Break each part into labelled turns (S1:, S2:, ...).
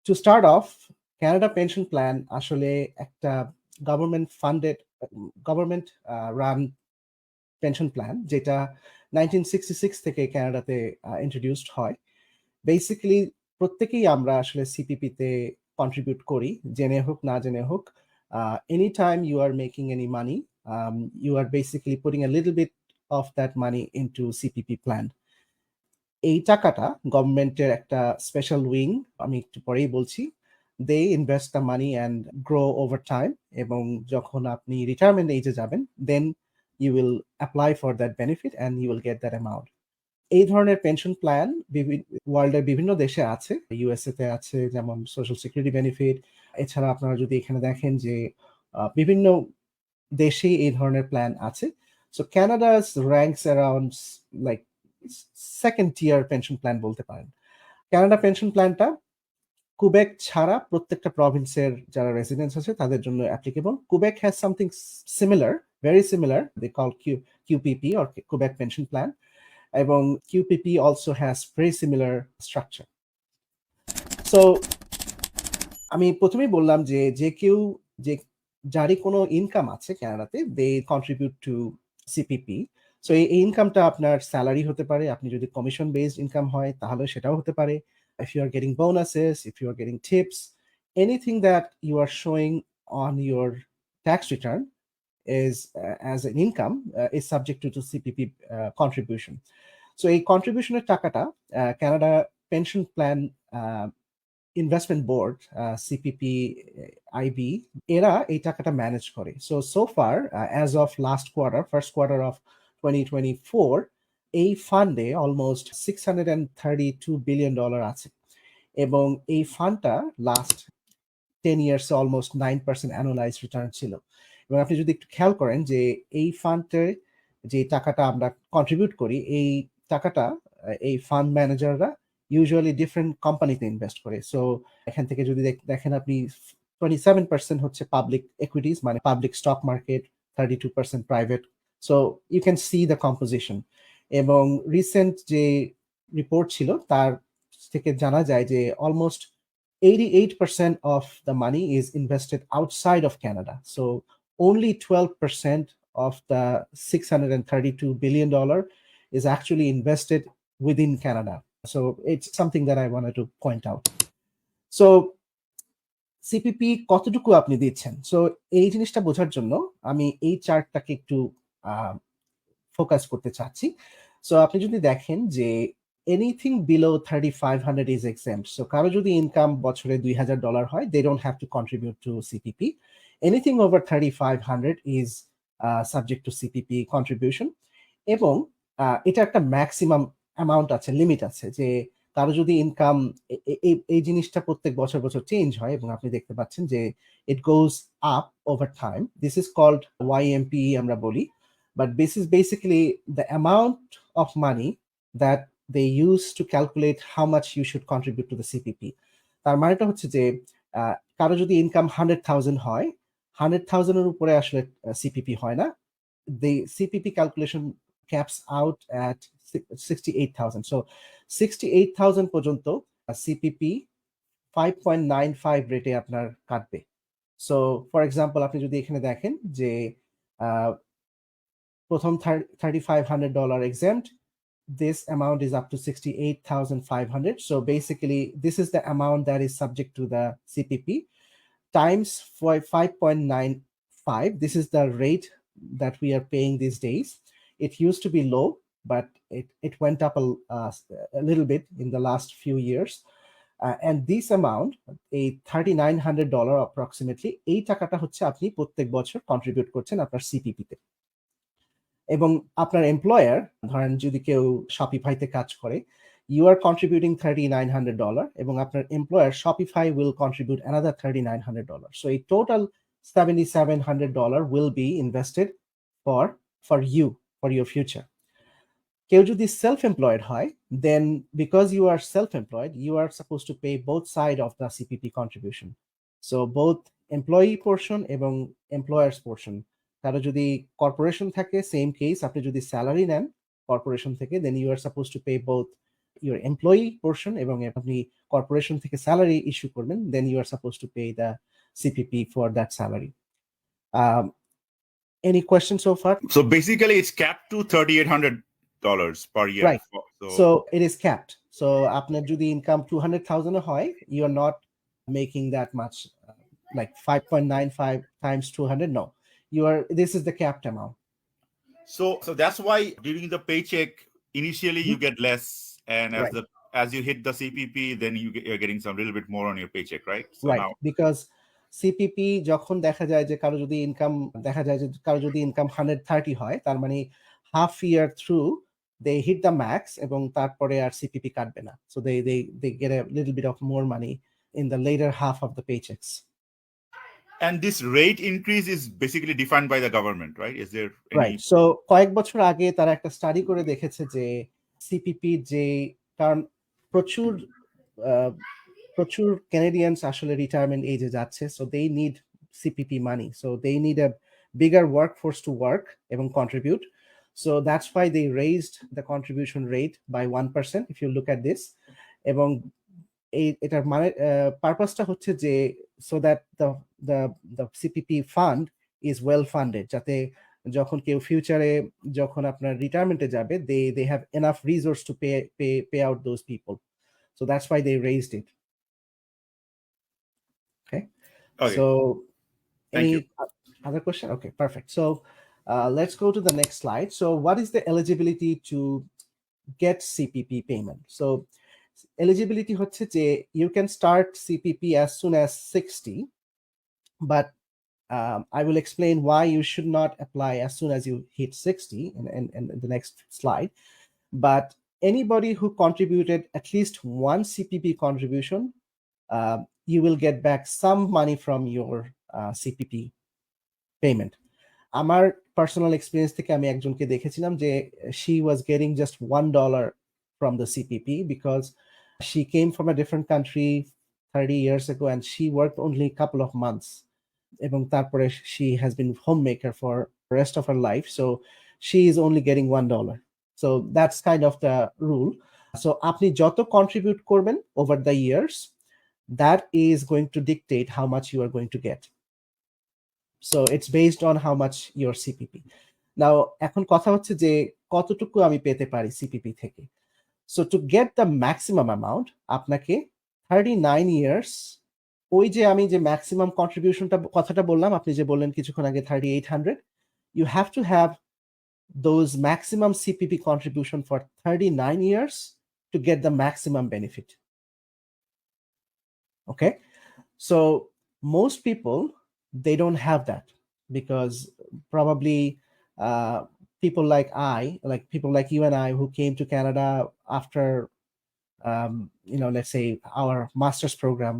S1: To start of, Canada pension plan আসলে একটা government run pension plan, যেটা 1966 থেকে ক্যানাডাতে ইন্ট্রোডিউসড হয়। বেসিক্যালি প্রত্যেকেই আমরা আসলে সিপিপিতে কন্ট্রিবিউট করি, জেনে হোক না জেনে হোক। Any time you are making any money, you are basically putting a little bit of that money into CPP plan. এই টাকাটা গভর্নমেন্টের একটা স্পেশাল উইং, আমি একটু পরেই বলছি, they invest the money and grow over time, এবং যখন আপনি রিটায়ারমেন্ট এজে যাবেন, then you will apply for that benefit and you will get that amount. এই ধরনের পেনশন প্ল্যান ওয়ার্ল্ডের বিভিন্ন দেশে আছে। ইউএসএ তে আছে যেমন সোশ্যাল সিকিউরিটি বেনিফিট। এছাড়া আপনারা যদি এখানে দেখেন যে বিভিন্ন দেশেই এই ধরনের প্ল্যান আছে। So Canada's ranks around like second tier pension plan বলতে পারেন। ক্যানাডা পেনশন প্ল্যানটা কুবেক ছাড়া প্রত্যেকটা প্রভিন্সের যারা রেসিডেন্টস আছে তাদের জন্য applicable. Quebec has something similar, very similar, they call QPP or Quebec pension plan, এবং QPP also has very similar structure. So আমি প্রথমেই বললাম যে কেউ যে যারই কোনো ইনকাম আছে ক্যানাডাতে, দে কন্ট্রিবিউট টু সিপিপি। সো এই ইনকামটা আপনার স্যালারি হতে পারে, আপনি যদি কমিশন বেসড ইনকাম হয় তাহলে সেটাও হতে পারে। If you are getting bonuses, if you are getting tips, anything that you are showing on your tax return is as an income is subject to CPP contribution. So এই কন্ট্রিবিউশনের টাকাটা Canada pension plan investment board CPP IB এরা এই টাকাটা manage করে। So far as of last quarter, first quarter of 2024, এই ফান্ডে almost $632 billion আছে, এবং এই ফান্ডটা লাস্ট 10 ইয়ার্সে অলমোস্ট 9% অ্যানুয়ালাইজ রিটার্ন ছিল। এবং আপনি যদি একটু খেয়াল করেন যে এই ফান্ডে যে টাকাটা আমরা কন্ট্রিবিউট করি, এই টাকাটা এই ফান্ড ম্যানেজাররা ইউজুয়ালি ডিফারেন্ট কোম্পানিতে ইনভেস্ট করে। সো এখান থেকে যদি দেখেন আপনি 27% হচ্ছে পাবলিক ইকুইটিজ, মানে public stock market, 32% private. So you can see the composition. এবং রিসেন্ট যে রিপোর্ট ছিল তার থেকে জানা যায় যে almost 88% of the money is invested outside of Canada. So only 12% of the $632 billion is actually invested within Canada. So it's something that I wanted to point out. So CPP কতটুকু আপনি দিচ্ছেন, so এই জিনিসটা বোঝার জন্য আমি এই চার্টটাকে একটু ফোকাস করতে চাচ্ছি। সো আপনি যদি দেখেন যে anything below 3500 is exempt. So কারো যদি ইনকাম বছরে $2000 হয়, they don't have to contribute to CPP. Anything over 3500 is subject to CPP contribution. এবং এটা একটা ম্যাক্সিমাম অ্যামাউন্ট আছে, লিমিট আছে, যে কারো যদি ইনকাম, এই জিনিসটা প্রত্যেক বছর বছর চেঞ্জ হয়, এবং আপনি দেখতে পাচ্ছেন যে it goes up over time. This is called YMPE আমরা বলি, but this is basically the amount of money that they use to calculate how much you should contribute to the CPP. তার মানেটা হচ্ছে যে কারো যদি ইনকাম 100,000 হয়, 100,000 এর উপরে আসলে সিপিপি হয় না। The CPP calculation caps out at 68,000. So 68,000 পর্যন্ত সিপিপি 5.95 রেটে আপনার কাটবে। সো ফর এক্সাম্পল আপনি যদি এখানে দেখেন যে প্রথম $3,500 exempt, this amount is up to 68,500. So basically this is the amount that is subject to the CPP times 5.95. This is the rate that we are paying these days. It used to be low, but it went up a little bit in the last few years. And this amount, a $3,900 approximately, এই টাকাটা হচ্ছে আপনি প্রত্যেক বছর contribute করছেন আপনার সিপিপিতে। এবং আপনার এমপ্লয়ার, ধরেন যদি কেউ শপিফাইতে কাজ করে, you are contributing $3,900, এবং আপনার employer Shopify will contribute another $3,900. So a total $7,700 will be invested for you, for your future. কেউ যদি সেলফ এমপ্লয়েড হয়, then because you are self-employed, you are supposed to pay both side of the CPP contribution. So both employee portion এবং employer's portion. কারো যদি corporation থাকে, same case, আপনি যদি salary নেন কর্পোরেশন থেকে, then you are supposed to pay both your employee portion এবং আপনি কর্পোরেশন থেকে স্যালারি ইস্যু করবেন, then you are supposed to pay the CPP for that salary. Any questions so far?
S2: So basically, it's capped to $3,800 per year.
S1: Right. So it is capped. So আপনার যদি income 200,000 হয়, you are not making that much, like 5.95 times 200. No, this is the capped amount.
S2: So that's why during the paycheck, initially you get less, and as you hit the CPP, then you're getting some little bit more on your paycheck, right? So
S1: right. Because CPP যখন দেখা যায় যে কারো যদি income 130 হয়, তার মানে half year through they hit the max এবং তারপরে আর CPP কাটবে না. So they get a little bit of more money in the later half of the paychecks.
S2: And this rate increase is basically defined by the government, right? Is there any...
S1: Right. So কয়েক বছর আগে তারা একটা study করে দেখেছে যে CPP যে কারণ প্রচুর Canadians আসলে রিটায়ারমেন্ট এজে যাচ্ছে, so they need CPP money, so they need a bigger workforce to work এবং contribute. So that's why they raised the contribution rate by 1%, if you look at this. এবং এটার মানে পারপাসটা হচ্ছে যে so that the CPP fund is well funded, যাতে যখন কেউ ফিউচারে যখন আপনার রিটায়ারমেন্টে যাবে, they have enough resource to pay out those people. So that's why they raised it. Okay. So
S2: Thank you.
S1: Other question? Okay, perfect. So let's go to the next slide. So what is the eligibility to get CPP payment? So eligibility হচ্ছে যে you can start CPP as soon as 60, but I will explain why you should not apply as soon as you hit 60 in the next slide. But anybody who contributed at least one CPP contribution, you will get back some money from your CPP payment. আমার personal experience থেকে আমি একজনকে দেখেছিলাম যে she was getting just $1 from the CPP because she came from a different country 30 years ago and she worked only a couple of months. এবং তারপরে she has been homemaker for the rest of her life, so she is only getting $1. So that's kind of the rule. So আপনি যত contribute করবেন over the years, that is going to dictate how much you are going to get. So it's based on how much your CPP. Now এখন কথা হচ্ছে যে কতটুকু আমি পেতে পারি CPP থেকে. So to get the maximum amount, আপনাকে 39 years, ওই যে আমি যে ম্যাক্সিমাম কন্ট্রিবিউশনটা কথাটা বললাম, আপনি যে বললেন কিছুক্ষণ আগে 3800, you have to have those maximum CPP contribution for 39 years to get the maximum benefit. Okay, so most people, they don't have that because probably people like people like you and I who came to Canada after let's say our master's program,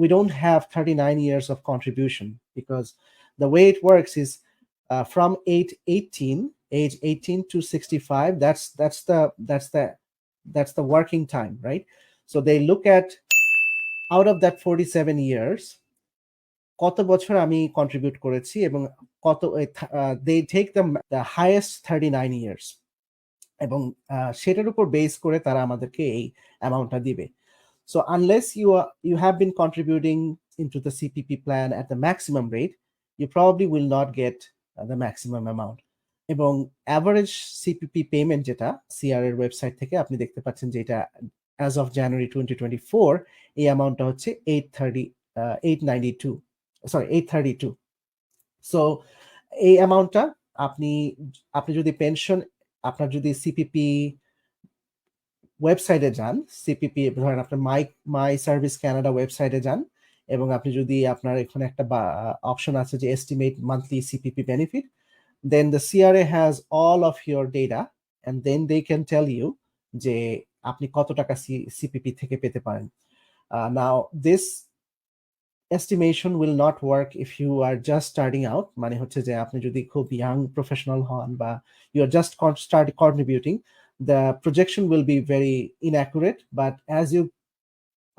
S1: we don't have 39 years of contribution, because the way it works is from age 18 to 65, that's the working time, right? So they look at out of that 47 years কত বছর আমি contribute করেছি এবং কত they take the highest 39 years এবং সেটার উপর base করে তারা আমাদেরকে এই অ্যামাউন্টটা দিবে. So unless you have been contributing into the CPP plan at the maximum rate, you probably will not get the maximum amount. এবং average CPP payment যেটা CR এর ওয়েবসাইট থেকে আপনি দেখতে পাচ্ছেন যে এটা as of January 2024 এই অ্যামাউন্টটা হচ্ছে 832. So এই অ্যামাউন্টটা আপনি যদি পেনশন, আপনার যদি সিপিপি ওয়েবসাইটে যান, সিপিপি ধরেন আপনার মাই সার্ভিস কানাডা ওয়েবসাইটে যান এবং আপনি যদি আপনার এখানে একটা অপশন আছে যে estimate monthly CPP benefit, then the CRA has all of your data and then they can tell you যে আপনি কত টাকা সিপিপি থেকে পেতে পারেন. Now this estimation will not work if you are just starting out, মানে হচ্ছে যে আপনি যদি খুব ইয়াং প্রফেশনাল হন বা you are just start contributing, the projection will be very inaccurate. But as you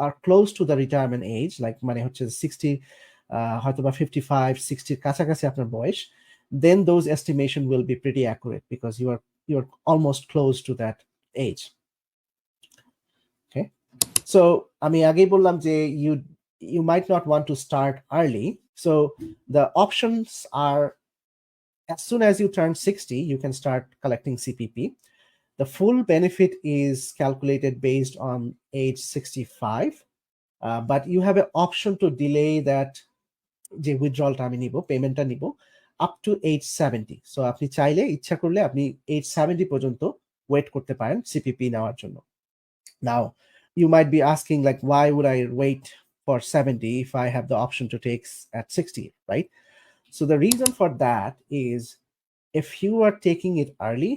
S1: are close to the retirement age, like মানে হচ্ছে 60 হয়তো বা 55 60 কাছাকাছি আপনার বয়স, then those estimation will be pretty accurate because you are almost close to that age. So আমি আগেই বললাম যে you might not want to start early. So the options are, as soon as you turn 60, you can start collecting CPP. The full benefit is calculated based on age 65, but you have an option to delay that যে উইথড্রলটা আমি নিব, পেমেন্টটা নিব up to age 70। So আপনি চাইলে, ইচ্ছা করলে আপনি এজ 70 পর্যন্ত ওয়েট করতে পারেন সিপিপি নেওয়ার জন্য। নাও you might be asking, like, why would I wait for 70 if I have the option to take at 60, right? So the reason for that is, if you are taking it early,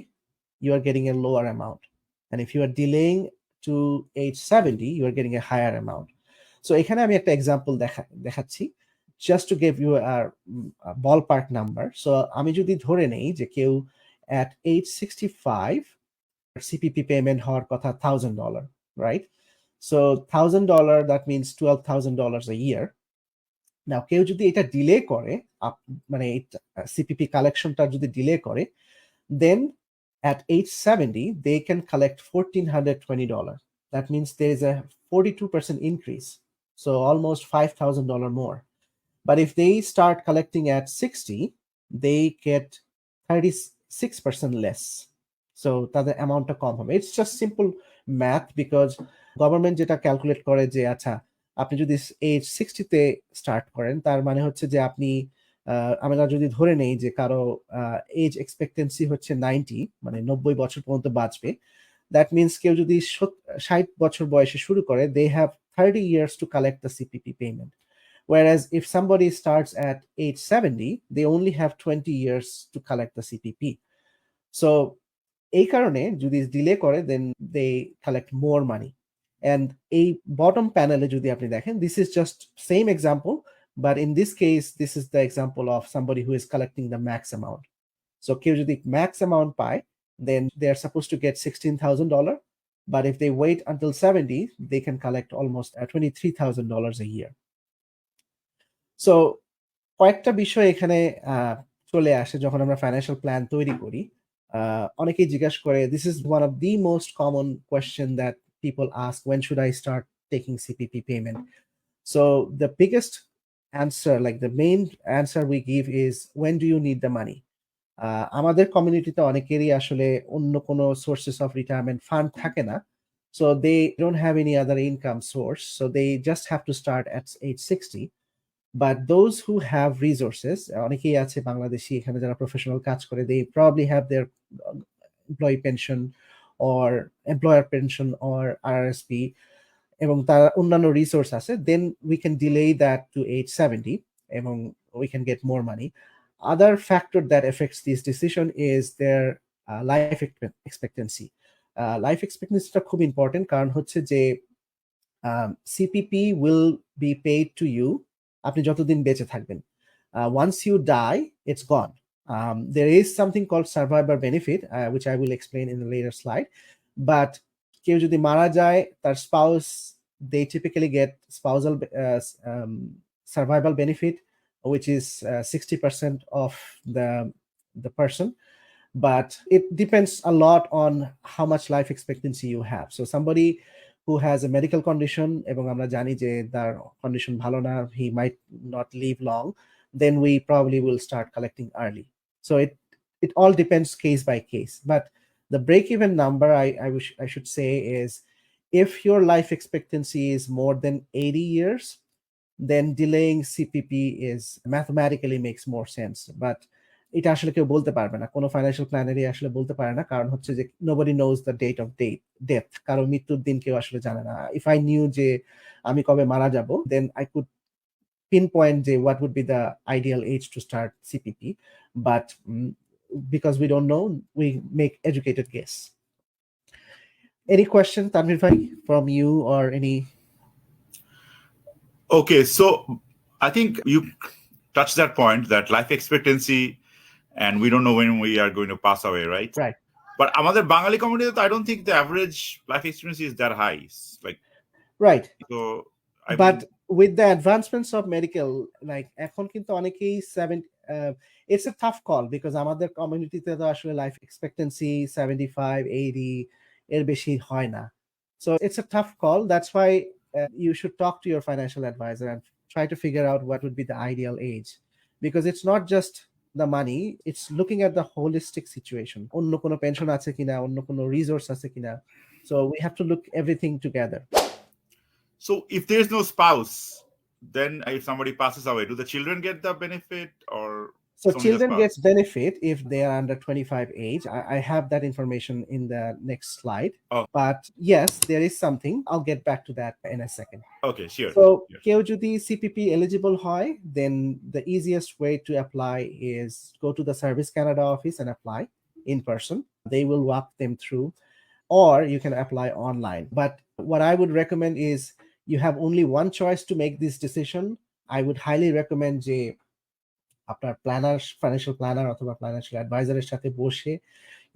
S1: you are getting a lower amount, and if you are delaying to age 70, you are getting a higher amount. So এখানে আমি একটা example দেখাচ্ছি, just to give you a ballpark number. So আমি যদি ধরে নেই যে কেউ at age 65 CPP payment হওয়ার কথা $1,000, right? So $1,000, that means $12,000 a year. Now কেউ যদি এটা ডিলে করে, মানে সিপিপি কালেকশনটা যদি ডিলে করে, then at age 70 they can collect $1,420. That means there is a 42% increase, so almost $5,000 more. But if they start collecting at 60, they get 36% less. So তাদের অ্যামাউন্টটা কম হবে। It's just simple math, because government যেটা calculate করে যে আচ্ছা আপনি যদি age 60 তে স্টার্ট করেন, তার মানে হচ্ছে যে আপনি আমরা যদি ধরে নেই যে কারো এজ এক্সপেক্টেন্সি হচ্ছে 90, মানে 90 বছর পর্যন্ত বাঁচবে, দ্যাট মিনস কেউ যদি 60 বছর বয়সে শুরু করে, they have 30 years to collect the CPP payment. Whereas if somebody starts at age 70, they only have 20 years to collect the CPP. So এই কারণে যদি ডিলে করে, then they collect more money. And এই bottom panel-এ যদি আপনি দেখেন, this is just same example, but in this case, this is the example of somebody who is collecting the max amount. So কেউ যদি max amount পায়, then they are supposed to get $16,000, but if they wait until 70, they can collect almost $23,000 a year. So কয়েকটা বিষয় এখানে চলে আসে যখন আমরা ফাইন্যান্সিয়াল প্ল্যান তৈরি করি। অনেকেই জিজ্ঞাসা করে, this is one of the most common question that people ask, when should I start taking CPP payment? So the biggest answer, like the main answer we give is, when do you need the money? আমাদের কমিউনিটিতে অনেকেরই আসলে অন্য কোনো sources of retirement fund থাকে না, so they don't have any other income source, so they just have to start at age 60. But those who have resources, অনেকেই আছে বাংলাদেশি এখানে যারা প্রফেশনাল কাজ করে, they probably have their employee pension or employer pension or RRSP, এবং তার অন্যান্য resource আছে, then we can delay that to age 70 এবং we can get more money. Other factor that affects this decision is their life expectancy. Life expectancy টা খুব important, কারণ হচ্ছে যে CPP will be paid to you আপনি যতদিন বেঁচে থাকবেন। Once you die, it's gone. There is something called survivor benefit, which I will explain in a later slide. But কেউ যদি মারা যায়, তার spouse, they typically get spousal survival benefit, which is 60% of the person. But it depends a lot on how much life expectancy you have. So somebody who has a medical condition, এবং আমরা জানি যে তার condition ভালো না, he might not live long, then we probably will start collecting early. So it all depends case by case. But the break-even number I should say is, if your life expectancy is more than 80 years, then delaying CPP is mathematically makes more sense. But এটা আসলে কেউ বলতে পারবে না, কোনো financial প্ল্যানারই আসলে বলতে পারে না, কারণ হচ্ছে যে nobody knows the date of death. কারো মৃত্যুর দিন কেউ আসলে জানে না। If I knew যে আমি কবে মারা যাব, then I could pinpoint যে what would be the ideal age to start CPP, but because we don't know, we make educated guess. Any question, Tanvir bhai, from you or any?
S2: Okay, so I think you touched that point, that life expectancy, and we don't know when we are going to pass away, right?
S1: Right.
S2: But আমাদের বাঙালি community, I don't think the average life expectancy is that high. Like,
S1: right.
S2: So
S1: but with the advancements of medical, like এখন কিন্তু অনেকেই 70, it's a tough call, because আমাদের কমিউনিটিতে তো আসলে life expectancy 75 80 এর বেশি হয় না। So it's a tough call. That's why you should talk to your financial advisor and try to figure out what would be the ideal age, because it's not just the money, it's looking at the holistic situation. অন্য কোনো pension আছে কিনা, অন্য কোনো resource আছে কিনা. So we have to look everything together.
S2: So if there's no spouse, then if somebody passes away, do the children get the benefit, or
S1: So
S2: it's only the
S1: children
S2: spouse?
S1: gets benefit if they are under 25 age. I have that information in the next slide.
S2: Oh.
S1: But yes, there is something. I'll get back to that in a second.
S2: Okay, sure.
S1: So
S2: Sure.
S1: কেউ যদি CPP eligible হয়, then the easiest way to apply is go to the Service Canada office and apply in person. They will walk them through, or you can apply online. But what I would recommend is you have only one choice to make this decision. I would highly recommend যে আপনার planner, financial planner অথবা financial অ্যাডভাইজারের সাথে বসে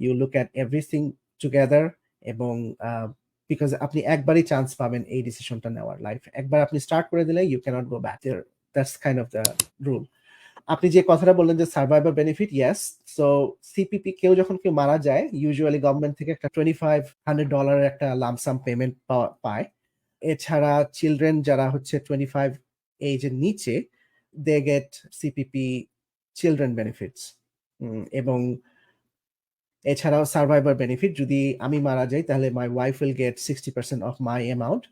S1: you look at everything together, এবং because আপনি একবারই chance পাবেন এই ডিসিশনটা নেওয়ার। লাইফ একবার আপনি স্টার্ট করে দিলে you can't go back. That's kind of the rule. আপনি যে কথাটা বললেন যে survivor benefit, yes. So CPP কেউ যখন কেউ মারা যায়, ইউজুয়ালি গভর্নমেন্ট থেকে একটা $2,500 একটা লামসাম পেমেন্ট পায়। এছাড়া চিলড্রেন যারা হচ্ছে 25 এজের নিচে, they get CPP children benefits, এবং এছাড়াও সার্ভাইভার বেনিফিট। যদি আমি মারা যাই তাহলে my wife will get 60% of my amount,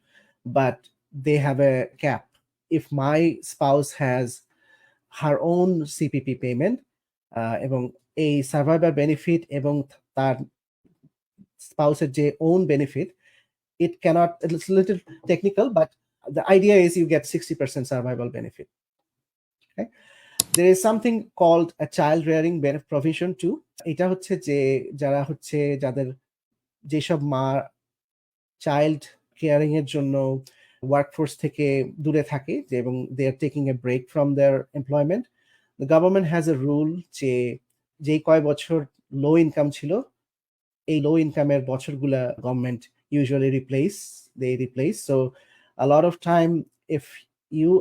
S1: but they have a cap. If my spouse has her own CPP payment, এবং এই সার্ভাইভার বেনিফিট এবং তার স্পাউসের যে own benefit, it cannot, it's a little technical, but the idea is you get 60% survival benefit. Okay? There is something called a child rearing provision too. এটা হচ্ছে যে যারা হচ্ছে যাদের যেসব মা চাইল্ড কেয়ারিং এর জন্য ওয়ার্কফোর্স থেকে দূরে থাকে এবং they are taking a break from their employment, the government has a rule যে যেই কয় বছর লো ইনকাম ছিল, এই লো ইনকামের বছরগুলা government usually they replace. So a lot of time if you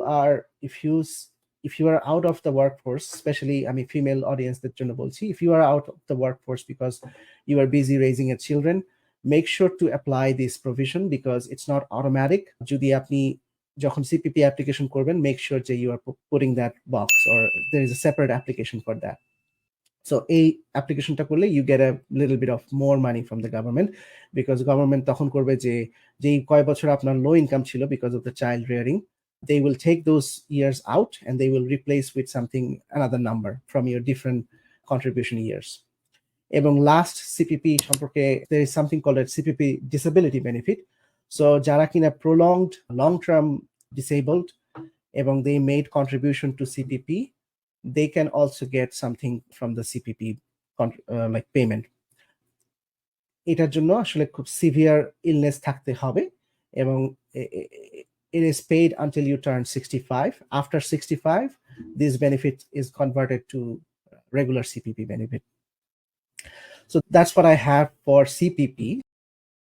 S1: are out of the workforce, especially I mean female audience that জন্য বলছি, if you are out of the workforce because you are busy raising your children, make sure to apply this provision because it's not automatic. যদি আপনি যখন CPP application করবেন, make sure that you are putting that box, or there is a separate application for that. So এই অ্যাপ্লিকেশনটা করলে you get a little bit of more money from the government, because government তখন করবে যে যেই কয় বছর আপনার লো ইনকাম ছিল because of the child rearing, they will take those years out and they will replace with something, another number from your different contribution years. এবং last CPP সম্পর্কে there is something called a CPP disability benefit. So যারা কিনা prolonged long term disabled এবং they made contribution to CPP, they can also get something from the CPP like payment. এটার জন্য আসলে খুব severe illness থাকতে হবে, এবং it is paid until you turn 65. After 65, this benefit is converted to regular CPP benefit. So that's what I have for CPP.